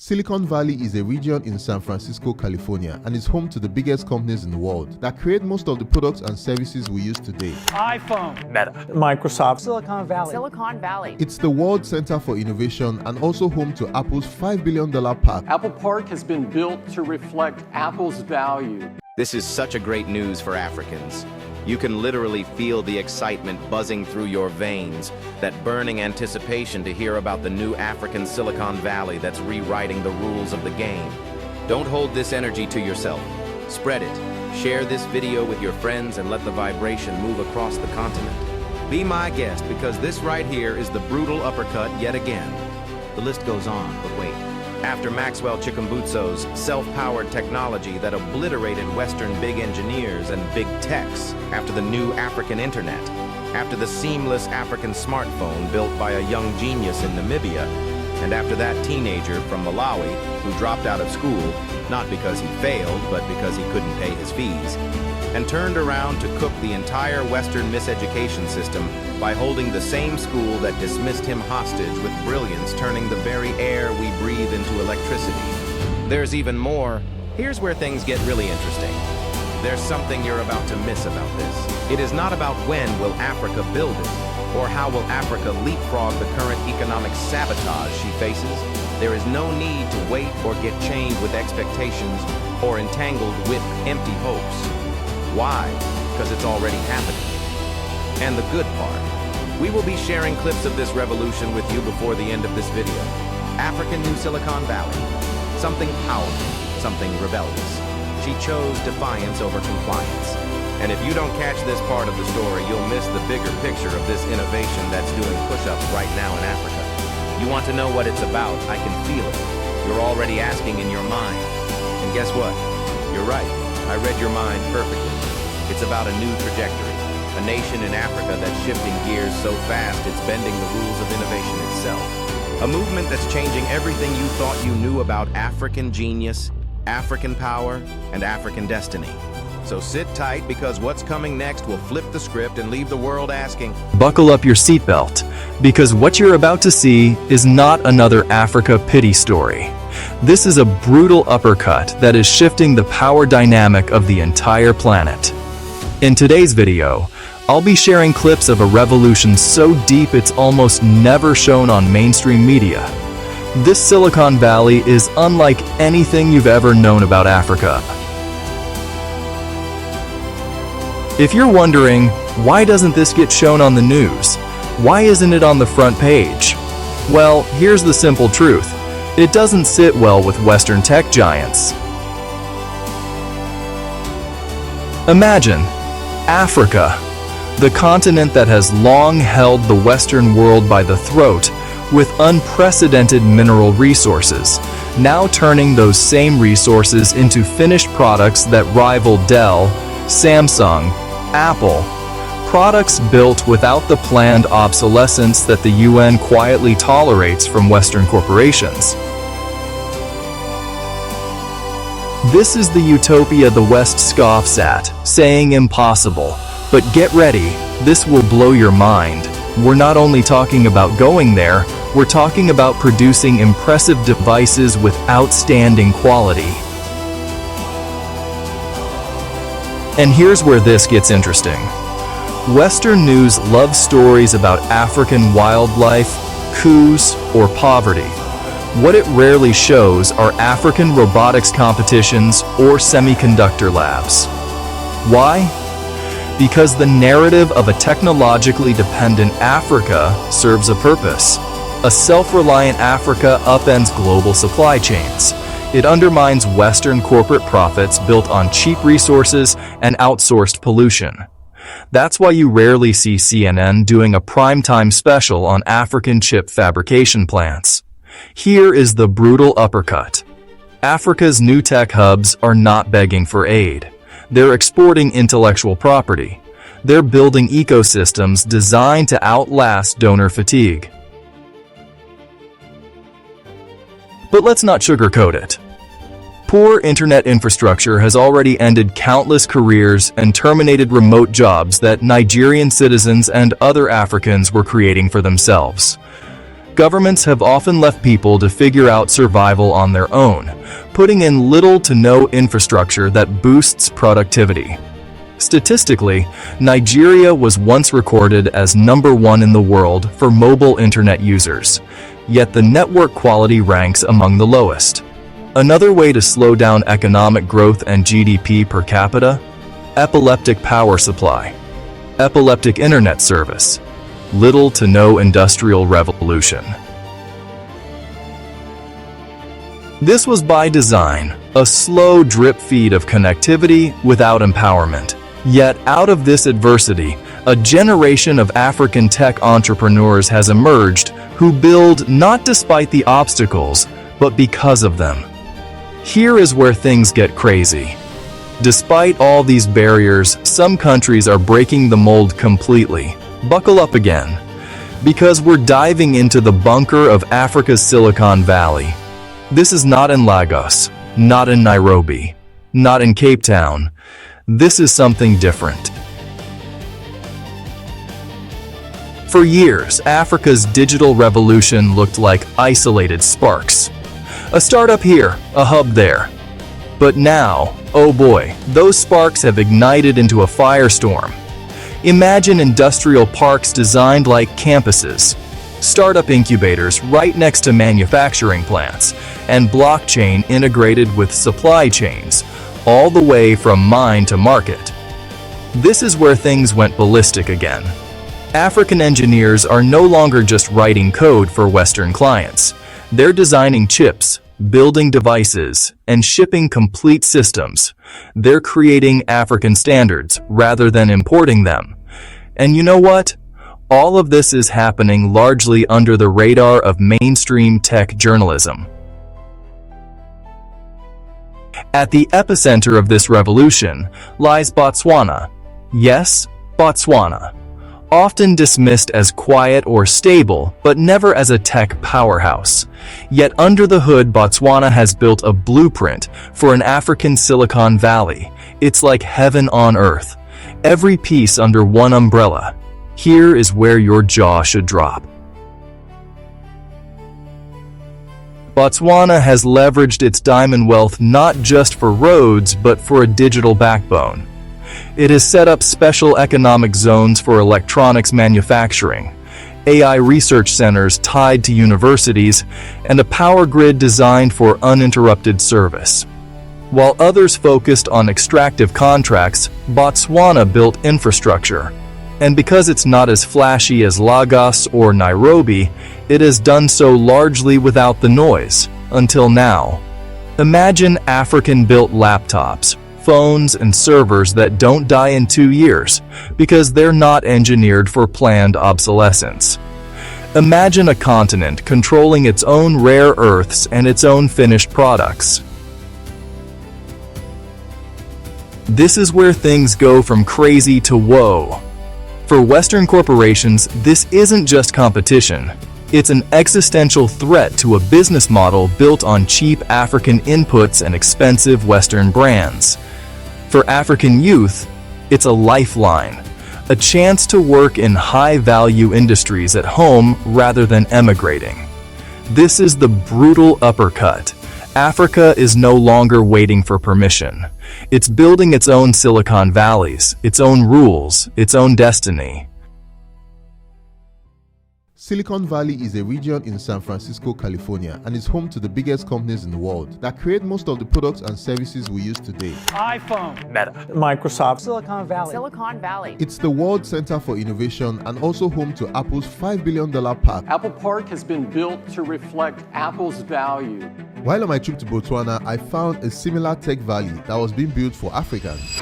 Silicon Valley is a region in San Francisco, California, and is home to the biggest companies in the world that create most of the products and services we use today. iPhone, Meta, Microsoft, Silicon Valley. Silicon Valley. It's the World Center for Innovation and also home to Apple's $5 billion park. Apple Park has been built to reflect Apple's value. this is such a great news for Africans. You can literally feel the excitement buzzing through your veins, that burning anticipation to hear about the new African Silicon Valley that's rewriting the rules of the game. Don't hold this energy to yourself. Spread it. Share this video with your friends and let the vibration move across the continent. Be my guest, because this right here is the brutal uppercut yet again. The list goes on, but wait. After Maxwell Chikumbutso's self-powered technology that obliterated Western big engineers and big techs, after the new African internet, after the seamless African smartphone built by a young genius in Namibia, and after that teenager from Malawi who dropped out of school, not because he failed, but because he couldn't pay his fees, and turned around to cook the entire Western miseducation system by holding the same school that dismissed him hostage with brilliance, turning the very air we breathe into electricity. There's even more. Here's where things get really interesting. There's something you're about to miss about this. It is not about when will Africa build it, or how will Africa leapfrog the current economic sabotage she faces. There is no need to wait or get chained with expectations or entangled with empty hopes. Why? Because it's already happening. And the good part, we will be sharing clips of this revolution with you before the end of this video. African New Silicon Valley. Something powerful, something rebellious. She chose defiance over compliance. And if you don't catch this part of the story, you'll miss the bigger picture of this innovation that's doing push-ups right now in Africa. You want to know what it's about? I can feel it. You're already asking in your mind. And guess what? You're right. I read your mind perfectly. It's about a new trajectory. A nation in Africa that's shifting gears so fast it's bending the rules of innovation itself. A movement that's changing everything you thought you knew about African genius, African power, and African destiny. So sit tight, because what's coming next will flip the script and leave the world asking, buckle up your seatbelt, because what you're about to see is not another Africa pity story. This is a brutal uppercut that is shifting the power dynamic of the entire planet. In today's video, I'll be sharing clips of a revolution so deep it's almost never shown on mainstream media. This Silicon Valley is unlike anything you've ever known about Africa. If you're wondering, why doesn't this get shown on the news? Why isn't it on the front page? Well, here's the simple truth. It doesn't sit well with Western tech giants. Imagine Africa, the continent that has long held the Western world by the throat with unprecedented mineral resources, now turning those same resources into finished products that rival Dell, Samsung, Apple, products built without the planned obsolescence that the UN quietly tolerates from Western corporations. This is the utopia the West scoffs at, saying impossible. But get ready, this will blow your mind. We're not only talking about going there, we're talking about producing impressive devices with outstanding quality. And here's where this gets interesting. Western news loves stories about African wildlife, coups, or poverty. What it rarely shows are African robotics competitions or semiconductor labs. Why? Because the narrative of a technologically dependent Africa serves a purpose. A self-reliant Africa upends global supply chains. It undermines Western corporate profits built on cheap resources and outsourced pollution. That's why you rarely see CNN doing a primetime special on African chip fabrication plants. Here is the brutal uppercut. Africa's new tech hubs are not begging for aid. They're exporting intellectual property. They're building ecosystems designed to outlast donor fatigue. But let's not sugarcoat it. Poor internet infrastructure has already ended countless careers and terminated remote jobs that Nigerian citizens and other Africans were creating for themselves. Governments have often left people to figure out survival on their own, putting in little to no infrastructure that boosts productivity. Statistically, Nigeria was once recorded as #1 in the world for mobile internet users, yet the network quality ranks among the lowest. Another way to slow down economic growth and GDP per capita? Epileptic power supply. Epileptic internet service. Little to no industrial revolution. This was by design, a slow drip feed of connectivity without empowerment. Yet out of this adversity, a generation of African tech entrepreneurs has emerged who build not despite the obstacles, but because of them. Here is where things get crazy. Despite all these barriers, some countries are breaking the mold completely. Buckle up again, because we're diving into the bunker of Africa's Silicon Valley. This is not in Lagos, not in Nairobi, not in Cape Town. This is something different. For years, Africa's digital revolution looked like isolated sparks. A startup here, a hub there. But now, oh boy, those sparks have ignited into a firestorm. Imagine industrial parks designed like campuses, startup incubators right next to manufacturing plants, and blockchain integrated with supply chains, all the way from mine to market. This is where things went ballistic again. African engineers are no longer just writing code for Western clients. They're designing chips, building devices, and shipping complete systems. They're creating African standards rather than importing them. And you know what? All of this is happening largely under the radar of mainstream tech journalism. At the epicenter of this revolution lies Botswana. Yes, Botswana. Often dismissed as quiet or stable, but never as a tech powerhouse. Yet under the hood, Botswana has built a blueprint for an African Silicon Valley. It's like heaven on earth. Every piece under one umbrella. Here is where your jaw should drop. Botswana has leveraged its diamond wealth not just for roads, but for a digital backbone. It has set up special economic zones for electronics manufacturing, AI research centers tied to universities, and a power grid designed for uninterrupted service. While others focused on extractive contracts, Botswana built infrastructure. And because it's not as flashy as Lagos or Nairobi, it has done so largely without the noise, until now. Imagine African-built laptops, phones, and servers that don't die in 2 years because they're not engineered for planned obsolescence. Imagine a continent controlling its own rare earths and its own finished products. This is where things go from crazy to whoa. For Western corporations, this isn't just competition. It's an existential threat to a business model built on cheap African inputs and expensive Western brands. For African youth, it's a lifeline, a chance to work in high-value industries at home rather than emigrating. This is the brutal uppercut. Africa is no longer waiting for permission. It's building its own Silicon Valleys, its own rules, its own destiny. Silicon Valley is a region in San Francisco, California, and is home to the biggest companies in the world that create most of the products and services we use today. iPhone, Meta, Microsoft, Silicon Valley. Silicon Valley. It's the world center for innovation and also home to Apple's $5 billion park. Apple Park has been built to reflect Apple's value. While on my trip to Botswana, I found a similar tech valley that was being built for Africans.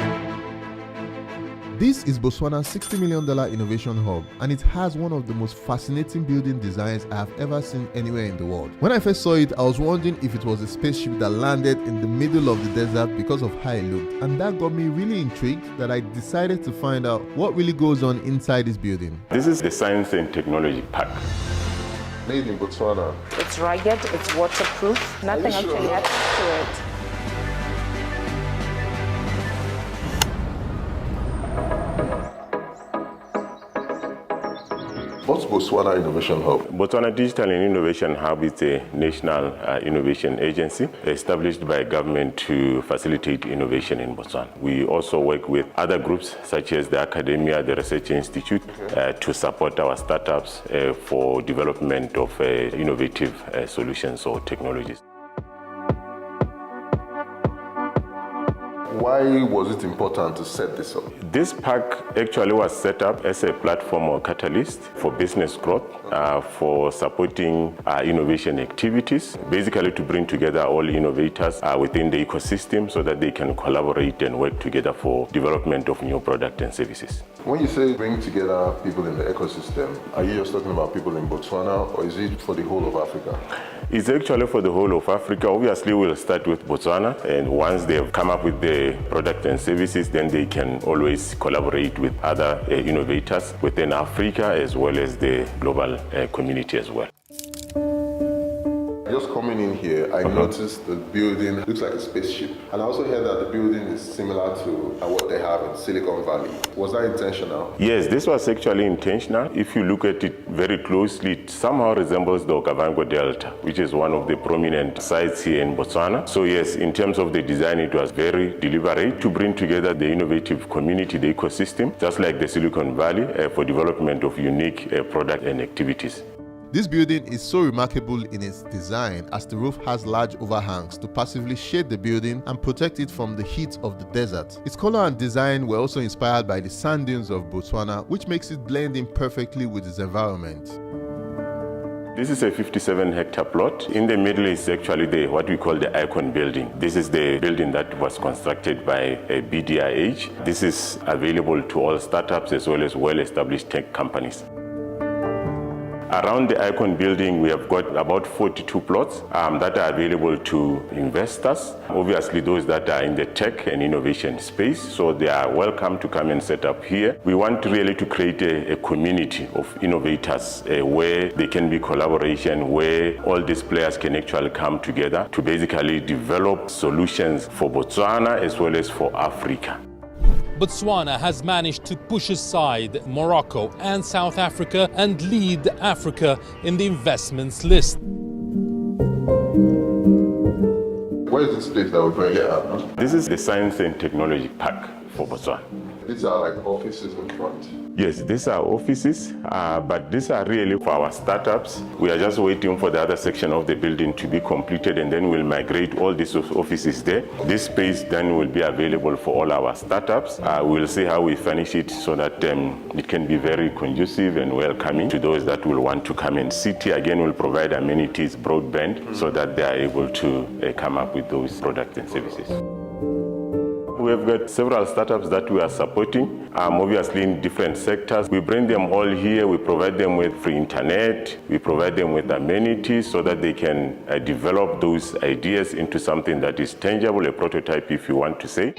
This is Botswana's $60 million innovation hub, and it has one of the most fascinating building designs I have ever seen anywhere in the world. When I first saw it, I was wondering if it was a spaceship that landed in the middle of the desert because of how it looked, and that got me really intrigued that I decided to find out what really goes on inside this building. This is the Science and Technology Park. Made in Botswana. It's rugged, it's waterproof, nothing actually happens to it. What's Botswana Innovation Hub? Botswana Digital and Innovation Hub is a national innovation agency established by government to facilitate innovation in Botswana. We also work with other groups such as the academia, the research institute, to support our startups for development of innovative solutions or technologies. Why was it important to set this up? This park actually was set up as a platform or catalyst for business growth, for supporting innovation activities, basically to bring together all innovators within the ecosystem so that they can collaborate and work together for development of new products and services. When you say bring together people in the ecosystem, are you just talking about people in Botswana, or is it for the whole of Africa? It's actually for the whole of Africa. Obviously, we'll start with Botswana, and once they've come up with the product and services, then they can always collaborate with other innovators within Africa as well as the global community as well. Just coming in here, I noticed the building looks like a spaceship. And I also heard that the building is similar to what they have in Silicon Valley. Was that intentional? Yes, this was actually intentional. If you look at it very closely, it somehow resembles the Okavango Delta, which is one of the prominent sites here in Botswana. So yes, in terms of the design, it was very deliberate to bring together the innovative community, the ecosystem, just like the Silicon Valley, for development of unique product and activities. This building is so remarkable in its design as the roof has large overhangs to passively shade the building and protect it from the heat of the desert. Its color and design were also inspired by the sand dunes of Botswana, which makes it blend in perfectly with its environment. This is a 57-hectare plot. In the middle is actually what we call the Icon building. This is the building that was constructed by BDIH. This is available to all startups as well as well-established tech companies. Around the Icon building, we have got about 42 plots that are available to investors. Obviously, those that are in the tech and innovation space, so they are welcome to come and set up here. We want really to create a community of innovators where there can be collaboration, where all these players can actually come together to basically develop solutions for Botswana as well as for Africa. Botswana has managed to push aside Morocco and South Africa and lead Africa in the investments list. Where is this place that we're going to have? This is the Science and Technology Park for Botswana. These are like offices in front. Yes, these are offices, but these are really for our startups. We are just waiting for the other section of the building to be completed, and then we'll migrate all these offices there. This space then will be available for all our startups. We'll see how we finish it so that it can be very conducive and welcoming to those that will want to come and sit here. Again, we'll provide amenities, broadband, so that they are able to come up with those products and services. We have got several startups that we are supporting, obviously in different sectors. We bring them all here, we provide them with free internet, we provide them with amenities so that they can develop those ideas into something that is tangible, a prototype if you want to say.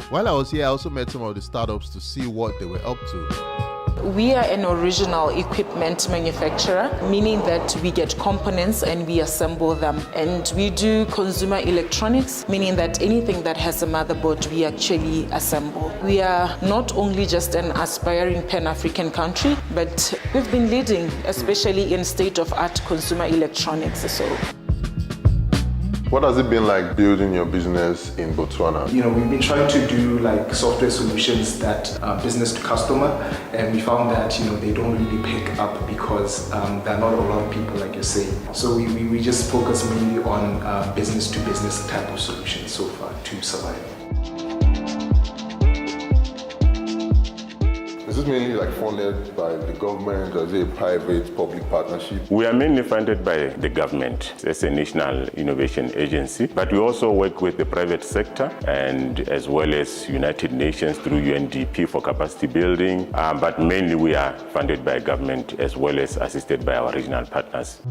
While I was here, I also met some of the startups to see what they were up to. We are an original equipment manufacturer, meaning that we get components and we assemble them. And we do consumer electronics, meaning that anything that has a motherboard, we actually assemble. We are not only just an aspiring Pan-African country, but we've been leading, especially in state-of-art consumer electronics. What has it been like building your business in Botswana? We've been trying to do like software solutions that are business to customer, and we found that they don't really pick up because there are not a lot of people like you're saying. So we just focus mainly on business to business type of solutions so far to survive. Is this mainly like funded by the government, or is it a private-public partnership? We are mainly funded by the government as a national innovation agency, but we also work with the private sector and as well as United Nations through UNDP for capacity building, but mainly we are funded by government as well as assisted by our regional partners.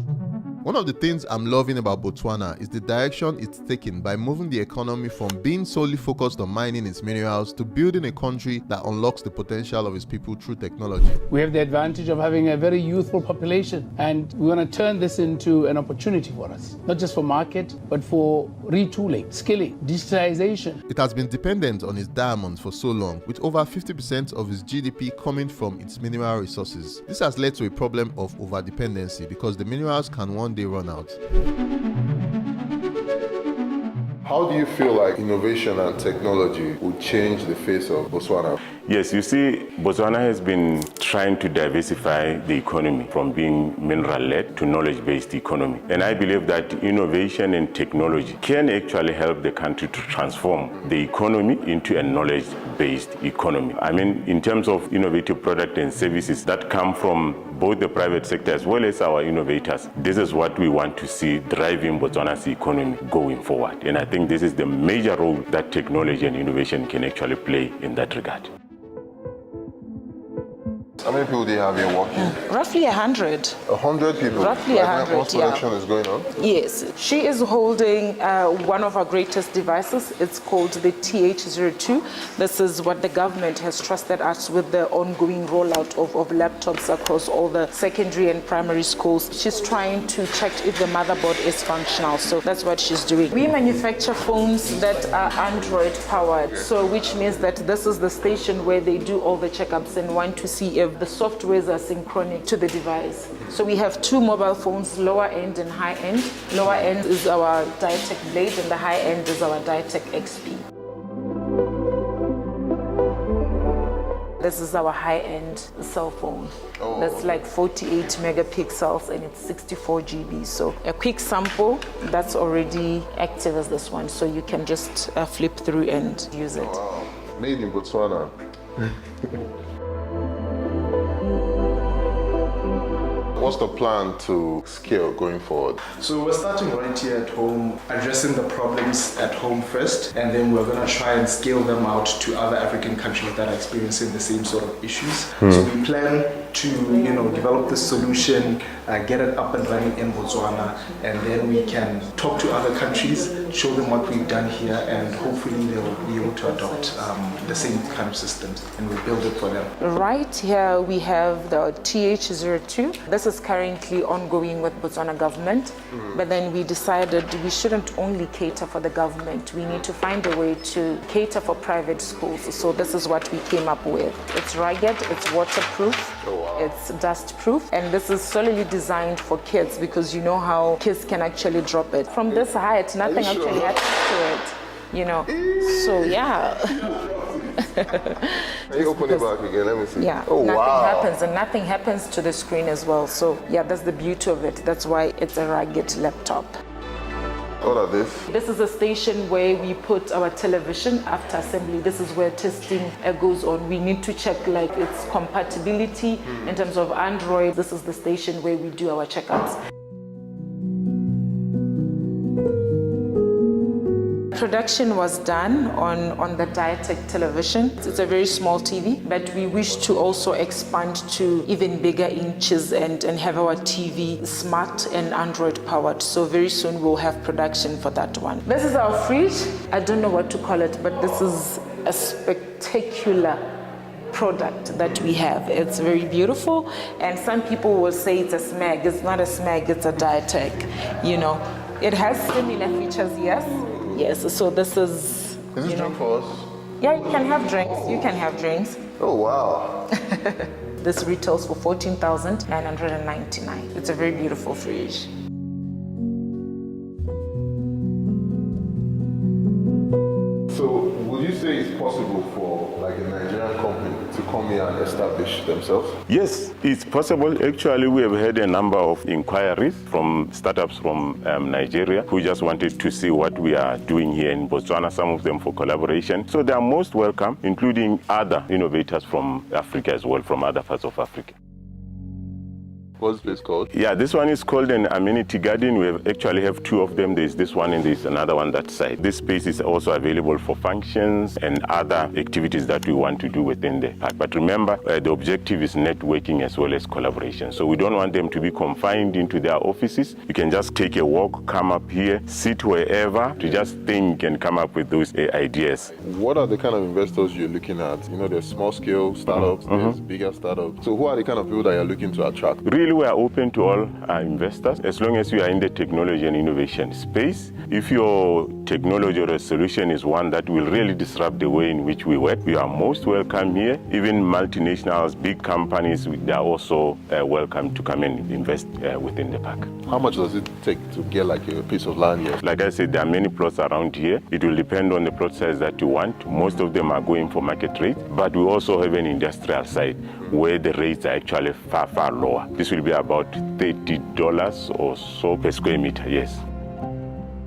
One of the things I'm loving about Botswana is the direction it's taken by moving the economy from being solely focused on mining its minerals to building a country that unlocks the potential of its people through technology. We have the advantage of having a very youthful population, and we want to turn this into an opportunity for us, not just for market, but for retooling, skilling, digitalization. It has been dependent on its diamonds for so long, with over 50% of its GDP coming from its mineral resources. This has led to a problem of over-dependency because the minerals can one day run out. How do you feel like innovation and technology will change the face of Botswana? Yes, you see, Botswana has been trying to diversify the economy from being mineral-led to knowledge-based economy. And I believe that innovation and technology can actually help the country to transform the economy into a knowledge-based economy. I mean, in terms of innovative products and services that come from both the private sector as well as our innovators, this is what we want to see driving Botswana's economy going forward. And I think this is the major role that technology and innovation can actually play in that regard. How many people do you have here working? Roughly 100. 100 people? Roughly Right 100, now, once production is going on? Yes. She is holding one of our greatest devices. It's called the TH02. This is what the government has trusted us with, the ongoing rollout of laptops across all the secondary and primary schools. She's trying to check if the motherboard is functional, so that's what she's doing. We manufacture phones that are Android powered, so which means that this is the station where they do all the checkups and want to see if the softwares are synchronic to the device. So we have two mobile phones, lower end and high end. Lower end is our Diatech Blade and the high end is our Diatech XP. This is our high-end cell phone. That's like 48 megapixels and it's 64 GB. So a quick sample that's already active as this one. So you can just flip through and use it. Wow. Made in Botswana. What's the plan to scale going forward? So we're starting right here at home, addressing the problems at home first, and then we're going to try and scale them out to other African countries that are experiencing the same sort of issues. So we plan to, develop this solution, get it up and running in Botswana, and then we can talk to other countries, show them what we've done here, and hopefully they'll be able to adopt the same kind of systems, and we'll build it for them. Right here we have the TH02. This is currently ongoing with Botswana government, but then we decided we shouldn't only cater for the government. We need to find a way to cater for private schools. So this is what we came up with. It's rugged, it's waterproof, it's dust proof, and this is solely designed for kids because you know how kids can actually drop it. From this height, nothing actually happens to it, So yeah. Can you open it back again? Let me see. Yeah, nothing happens, and nothing happens to the screen as well. So yeah, that's the beauty of it. That's why it's a rugged laptop. What are this? This is a station where we put our television after assembly. This is where testing goes on. We need to check like its compatibility in terms of Android. This is the station where we do our checkups. Production was done on the Diatech television. It's a very small TV, but we wish to also expand to even bigger inches and have our TV smart and Android powered. So very soon we'll have production for that one. This is our fridge. I don't know what to call it, but this is a spectacular product that we have. It's very beautiful, and some people will say it's a SMAG. It's not a SMAG, it's a Diatech. It has similar features, yes. Yes, so this is... Is this drink for us? Yeah, you can have drinks. You can have drinks. Oh, wow. This retails for 14,999. It's a very beautiful fridge. So, would you say it's possible for like a Nigerian company to come here and establish themselves? Yes, it's possible. Actually, we have had a number of inquiries from startups from Nigeria who just wanted to see what we are doing here in Botswana, some of them for collaboration. So they are most welcome, including other innovators from Africa as well, from other parts of Africa. What's this called? Yeah, this one is called an amenity garden. We actually have two of them. There's this one and there's another one that side. This space is also available for functions and other activities that we want to do within the park. But remember, the objective is networking as well as collaboration. So we don't want them to be confined into their offices. You can just take a walk, come up here, sit wherever to just think and come up with those ideas. What are the kind of investors you're looking at? You know, there's small scale startups, there's bigger startups. So who are the kind of people that you're looking to attract? Really, we are open to all our investors as long as you are in the technology and innovation space. If your technology or a solution is one that will really disrupt the way in which we work, you are most welcome here. Even multinationals, big companies, they are also welcome to come and invest within the park. How much does it take to get like a piece of land here? Like I said, there are many plots around here. It will depend on the plot size that you want. Most of them are going for market rate, but we also have an industrial side where the rates are actually far, far lower. This will be about $30 or so per square meter, yes.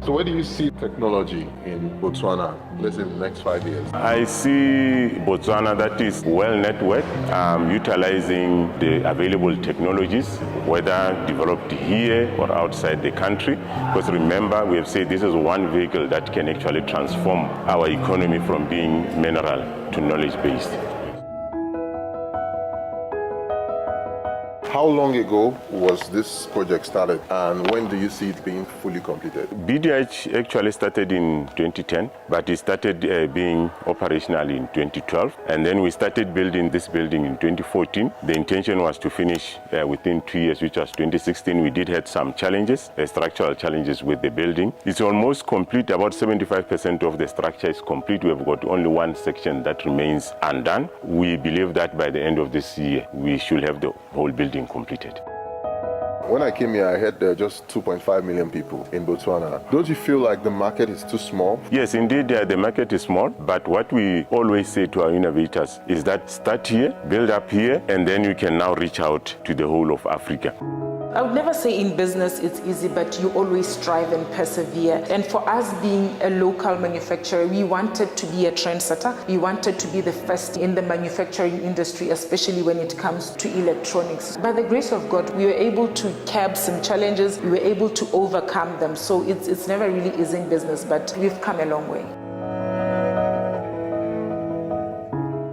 So where do you see technology in Botswana, let's say in the next 5 years? I see Botswana that is well networked, utilizing the available technologies, whether developed here or outside the country. Because remember, we have said this is one vehicle that can actually transform our economy from being mineral to knowledge-based. How long ago was this project started, and when do you see it being fully completed? BDH actually started in 2010, but it started being operational in 2012. And then we started building this building in 2014. The intention was to finish within 2 years, which was 2016. We did have some challenges, structural challenges with the building. It's almost complete. About 75% of the structure is complete. We have got only one section that remains undone. We believe that by the end of this year, we should have the whole building completed. When I came here, I heard there are just 2.5 million people in Botswana. Don't you feel like the market is too small? Yes, indeed, the market is small, but what we always say to our innovators is that start here, build up here, and then you can now reach out to the whole of Africa. I would never say in business it's easy, but you always strive and persevere. And for us being a local manufacturer, we wanted to be a trendsetter. We wanted to be the first in the manufacturing industry, especially when it comes to electronics. By the grace of God, we were able to curb some challenges. We were able to overcome them. So it's never really easy in business, but we've come a long way.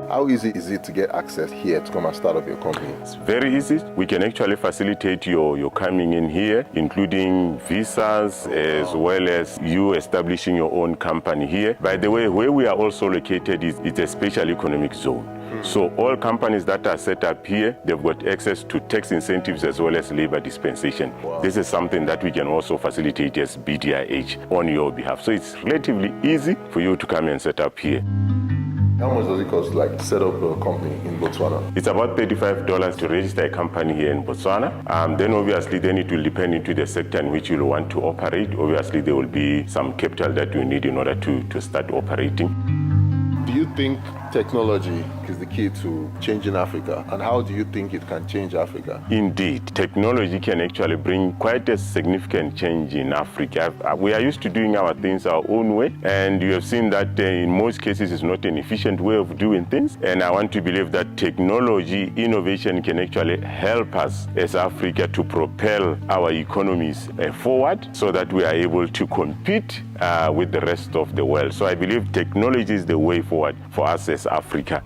How easy is it to get access here to come and start up your company? It's very easy. We can actually facilitate your coming in here, including visas, as well as you establishing your own company here. By the way, where we are also located is a special economic zone. So all companies that are set up here, they've got access to tax incentives as well as labor dispensation. Wow. This is something that we can also facilitate as BDIH on your behalf. So it's relatively easy for you to come and set up here. How much does it cost like to set up a company in Botswana? It's about $35 to register a company here in Botswana. Then obviously it will depend into the sector in which you'll want to operate. Obviously there will be some capital that you need in order to start operating. Do you think technology is the key to changing Africa? And how do you think it can change Africa? Indeed, technology can actually bring quite a significant change in Africa. We are used to doing our things our own way, and you have seen that in most cases it's not an efficient way of doing things. And I want to believe that technology innovation can actually help us as Africa to propel our economies forward so that we are able to compete with the rest of the world. So I believe technology is the way forward for us as Africa.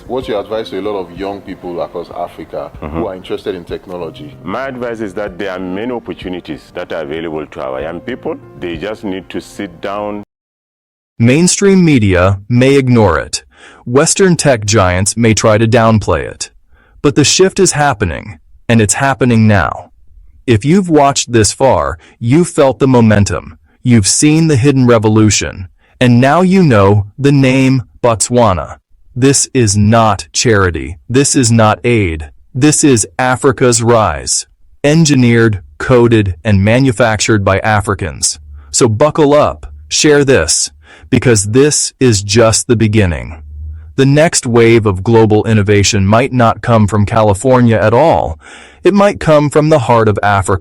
What's your advice to a lot of young people across Africa who are interested in technology? My advice is that there are many opportunities that are available to our young people. They just need to sit down. Mainstream media may ignore it. Western tech giants may try to downplay it. But the shift is happening, and it's happening now. If you've watched this far, you've felt the momentum. You've seen the hidden revolution. And now you know the name Botswana. This is not charity. This is not aid. This is Africa's rise. Engineered, coded, and manufactured by Africans. So buckle up, share this, because this is just the beginning. The next wave of global innovation might not come from California at all. It might come from the heart of Africa.